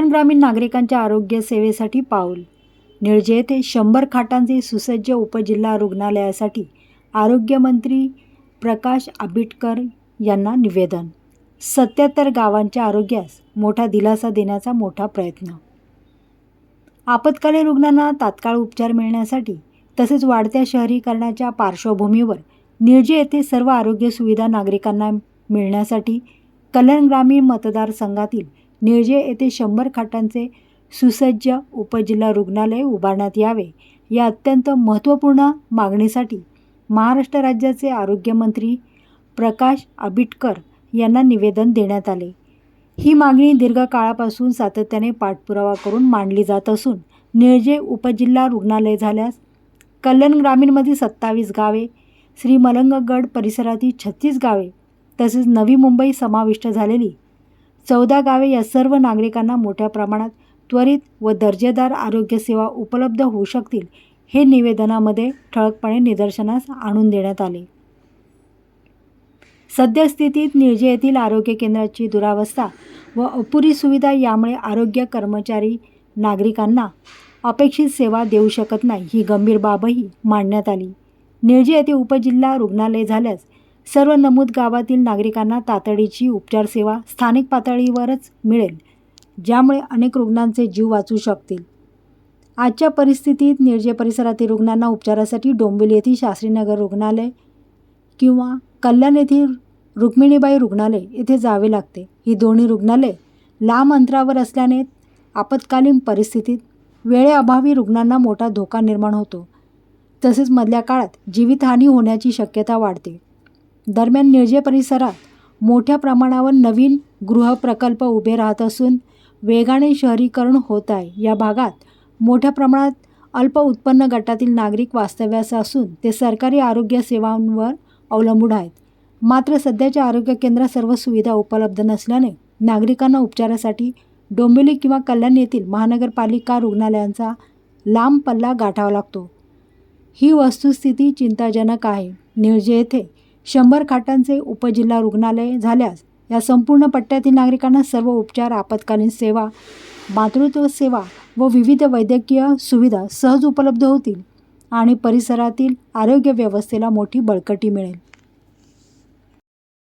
कल्याण ग्रामीण नागरिकांच्या आरोग्य सेवेसाठी पाऊल. निळजे येथे 100 खाटांचे सुसज्ज उपजिल्हा रुग्णालयासाठी आरोग्यमंत्री प्रकाश आंबेडकर यांना निवेदन. 77 गावांच्या आरोग्यास मोठा दिलासा देण्याचा मोठा प्रयत्न. आपत्कालीन रुग्णांना तात्काळ उपचार मिळण्यासाठी तसेच वाढत्या शहरीकरणाच्या पार्श्वभूमीवर निळजे येथे सर्व आरोग्य सुविधा नागरिकांना मिळण्यासाठी कल्याण ग्रामीण मतदारसंघातील निळजे येथे 100 खाटांचे सुसज्ज उपजिल्हा रुग्णालय उभारण्यात यावे या अत्यंत महत्त्वपूर्ण मागणीसाठी महाराष्ट्र राज्याचे आरोग्यमंत्री प्रकाश आंबेडकर यांना निवेदन देण्यात आले. ही मागणी दीर्घ काळापासून सातत्याने पाठपुरावा करून मांडली जात असून निळजे उपजिल्हा रुग्णालय झाल्यास कल्याण ग्रामीणमधील 27 गावे, श्री मलंगगड परिसरातील 36 गावे तसेच नवी मुंबई समाविष्ट झालेली 14 गावे या सर्व नागरिकांना मोठ्या प्रमाणात त्वरित व दर्जेदार आरोग्य सेवा उपलब्ध होऊ शकतील, हे निवेदनामध्ये ठळकपणे निदर्शनास आणून देण्यात आले. सद्यस्थितीत निळजे येथील आरोग्य केंद्राची दुरावस्था व अपुरी सुविधा यामुळे आरोग्य कर्मचारी नागरिकांना अपेक्षित सेवा देऊ शकत नाही, ही गंभीर बाबही मांडण्यात आली. निळजे येथे उपजिल्हा रुग्णालय झाल्यास सर्व नमूद गावातील नागरिकांना तातडीची उपचार सेवा स्थानिक पातळीवरच मिळेल, ज्यामुळे अनेक रुग्णांचे जीव वाचू शकतील. आजच्या परिस्थितीत निळजे परिसरातील रुग्णांना उपचारासाठी डोंबिवली येथील शास्त्रीनगर रुग्णालय किंवा कल्याण येथील रुक्मिणीबाई रुग्णालय येथे जावे लागते. ही दोन्ही रुग्णालय लांब अंतरावर असल्याने आपत्कालीन परिस्थितीत वेळेअभावी रुग्णांना मोठा धोका निर्माण होतो. तसेच मधल्या काळात जीवितहानी होण्याची शक्यता वाढते. दरम्यान निळजे परिसरात मोठ्या प्रमाणावर नवीन गृहप्रकल्प उभे राहत असून वेगाने शहरीकरण होत आहे. या भागात मोठ्या प्रमाणात अल्प उत्पन्न गटातील नागरिक वास्तव्यास असून ते सरकारी आरोग्य सेवांवर अवलंबून आहेत. मात्र सध्याच्या आरोग्य केंद्रात सर्व सुविधा उपलब्ध नसल्याने नागरिकांना उपचारासाठी डोंबिवली किंवा कल्याण येथील महानगरपालिका रुग्णालयांचा लांब पल्ला गाठावा लागतो. ही वस्तुस्थिती चिंताजनक आहे. निळजे येथे 100 खाटांचे उपजिल्हा रुग्णालय झाल्यास या संपूर्ण पट्ट्यातील नागरिकांना सर्व उपचार, आपत्कालीन सेवा, मातृत्व सेवा व विविध वैद्यकीय सुविधा सहज उपलब्ध होतील आणि परिसरातील आरोग्य व्यवस्थेला मोठी बळकटी मिळेल.